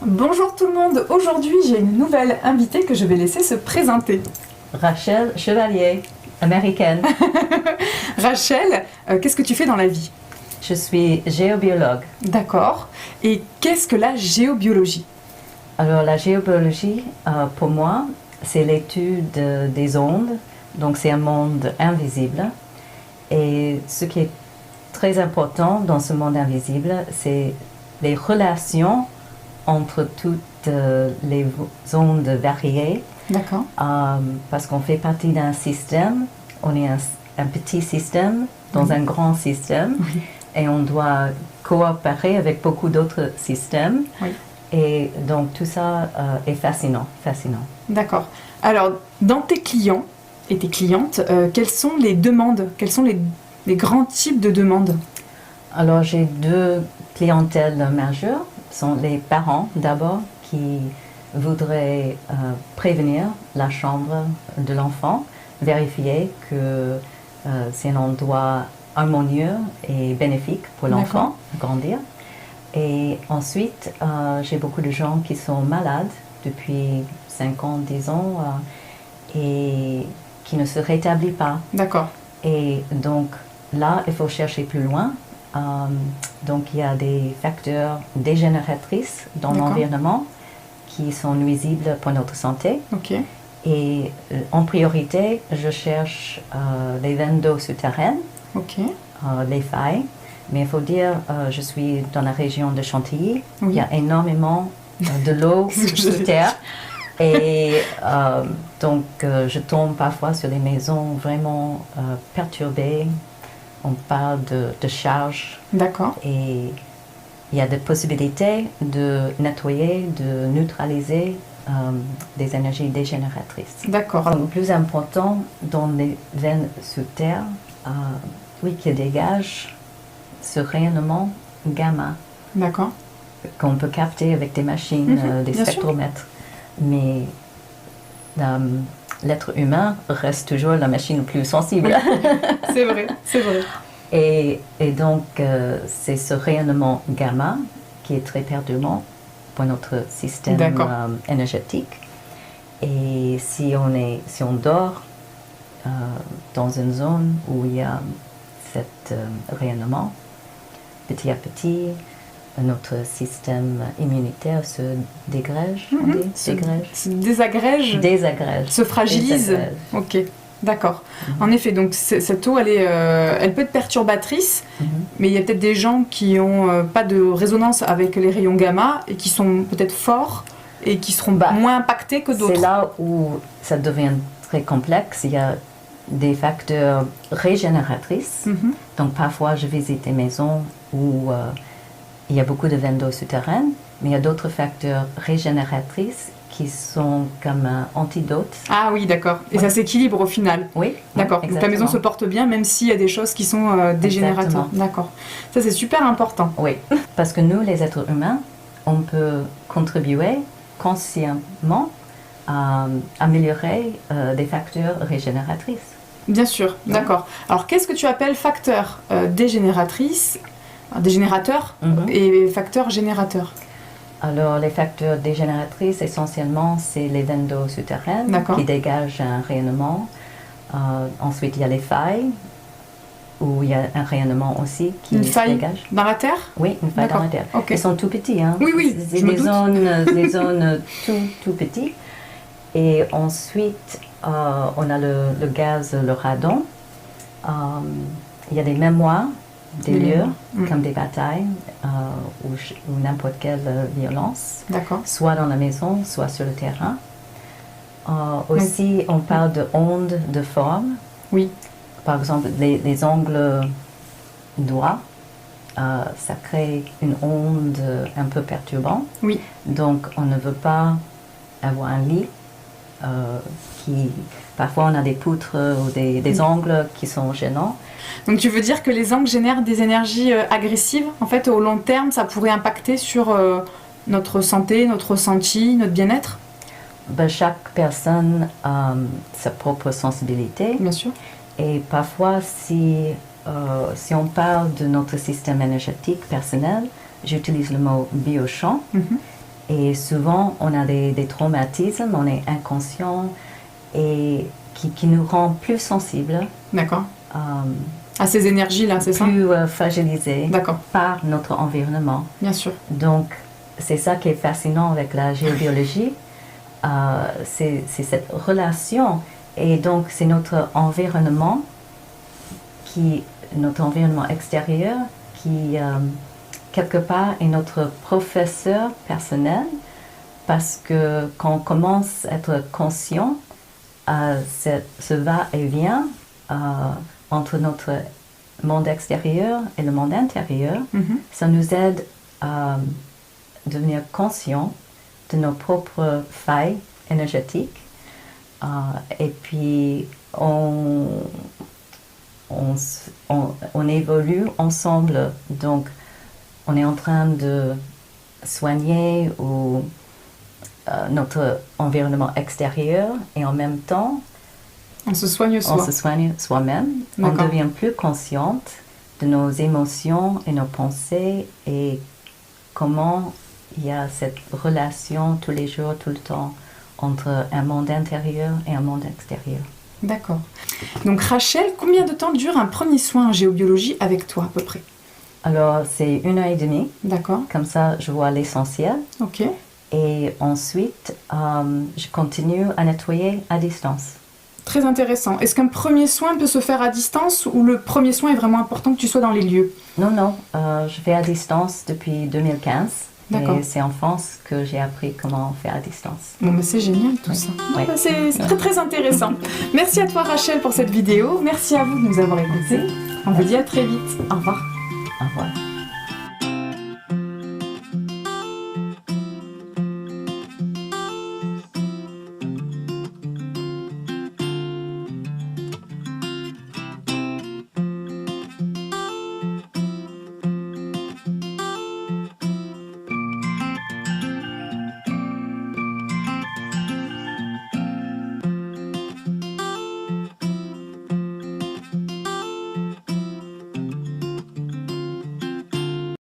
Bonjour tout le monde, aujourd'hui j'ai une nouvelle invitée que je vais laisser se présenter. Rachel Chevalier, américaine. Rachel, qu'est-ce que tu fais dans la vie? Je suis géobiologue. D'accord. Et qu'est-ce que la géobiologie? Alors la géobiologie, pour moi, c'est l'étude des ondes. Donc c'est un monde invisible. Et ce qui est très important dans ce monde invisible, c'est les relations entre toutes les ondes variées. D'accord. Parce qu'on fait partie d'un système, on est un petit système dans un grand système. Oui. Et on doit coopérer avec beaucoup d'autres systèmes. Oui. Et donc tout ça est fascinant. D'accord. Alors, dans tes clients et tes clientes, quelles sont les demandes? Quels sont les grands types de demandes? Alors j'ai deux clientèles majeures. Ce sont les parents d'abord qui voudraient prévenir la chambre de l'enfant, vérifier que c'est un endroit harmonieux et bénéfique pour l'enfant grandir. Et ensuite, j'ai beaucoup de gens qui sont malades depuis 5 ans, 10 ans et qui ne se rétablissent pas. D'accord. Et donc là, il faut chercher plus loin. Donc il y a des facteurs dégénératrices dans l'environnement qui sont nuisibles pour notre santé. Ok. Et en priorité, je cherche les veines d'eau souterraines. Ok. Les failles. Mais il faut dire, je suis dans la région de Chantilly. Oui. Il y a énormément de l'eau sous terre. Et donc, je tombe parfois sur des maisons vraiment perturbées. On parle de charge. D'accord. Et il y a des possibilités de nettoyer, de neutraliser des énergies dégénératrices. D'accord. Le plus important dans les veines sous terre, oui, qui dégage ce rayonnement gamma. D'accord. Qu'on peut capter avec des machines, des spectromètres. Mais l'être humain reste toujours la machine la plus sensible. C'est vrai, c'est vrai. Et donc, c'est ce rayonnement gamma qui est très perturbant pour notre système énergétique. Et si on dort dans une zone où il y a cet rayonnement, petit à petit, notre système immunitaire se dégrège, on dit, se désagrège, se fragilise. Ok, d'accord. En effet, donc cette eau, elle peut être perturbatrice, mais il y a peut-être des gens qui n'ont pas de résonance avec les rayons gamma et qui sont peut-être forts et qui seront moins impactés que d'autres. C'est là où ça devient très complexe. Il y a des facteurs régénératrices. Donc parfois, je visite des maisons où il y a beaucoup de veines d'eau souterraines, mais il y a d'autres facteurs régénératrices qui sont comme un antidote. Ah oui, d'accord. Et ça s'équilibre au final. Oui. D'accord. Donc ta maison se porte bien, même s'il y a des choses qui sont dégénératrices. D'accord. Ça, c'est super important. Oui. Parce que nous, les êtres humains, on peut contribuer consciemment à améliorer des facteurs régénératrices. Bien sûr, d'accord. Alors, qu'est-ce que tu appelles facteur dégénérateur et facteur générateur? Alors, les facteurs dégénératrices, essentiellement, c'est les veines d'eau souterraines qui dégagent un rayonnement. Ensuite, il y a les failles, où il y a un rayonnement aussi qui se dégage. Une faille dans la terre? Oui, une faille dans la terre. Okay. Ils sont tout petits, hein? Oui, c'est des zones tout petites. Et ensuite, on a le gaz, le radon. Il y a des mémoires des lieux, comme des batailles ou n'importe quelle violence, soit dans la maison, soit sur le terrain. Aussi, on parle de ondes de forme. Oui. Par exemple, les ongles droits, ça crée une onde un peu perturbante. Oui. Donc, on ne veut pas avoir un lit parfois on a des poutres ou des angles qui sont gênants. Donc tu veux dire que les angles génèrent des énergies agressives? En fait, au long terme, ça pourrait impacter sur notre santé, notre ressenti, notre bien-être? Chaque personne a sa propre sensibilité. Bien sûr. Et parfois, si on parle de notre système énergétique personnel, j'utilise le mot biochamp. Et souvent, on a des traumatismes, on est inconscient et qui nous rend plus sensibles. D'accord. À ces énergies-là, c'est ça? Plus fragilisés par notre environnement. Bien sûr. Donc, c'est ça qui est fascinant avec la géobiologie. C'est cette relation. Et donc, c'est notre environnement extérieur qui, quelque part, est notre professeur personnel. Parce que quand on commence à être conscient, ce va-et-vient entre notre monde extérieur et le monde intérieur, ça nous aide à devenir conscient de nos propres failles énergétiques. Et puis, on évolue ensemble. Donc, on est en train de soigner notre environnement extérieur et en même temps, on se soigne soi. On se soigne soi-même. On devient plus consciente de nos émotions et nos pensées et comment il y a cette relation tous les jours, tout le temps, entre un monde intérieur et un monde extérieur. D'accord. Donc Rachel, combien de temps dure un premier soin en géobiologie avec toi à peu près? Alors c'est 1h30. D'accord. Comme ça, je vois l'essentiel. Ok. Et ensuite, je continue à nettoyer à distance. Très intéressant. Est-ce qu'un premier soin peut se faire à distance ou le premier soin est vraiment important que tu sois dans les lieux? Non. Je fais à distance depuis 2015. D'accord. Et c'est en France que j'ai appris comment faire à distance. Bon, mais c'est génial tout ça. Oui. C'est très très intéressant. Merci à toi Rachel pour cette vidéo. Merci à vous de nous avoir écoutés. On vous dit à très vite. Au revoir. Au revoir.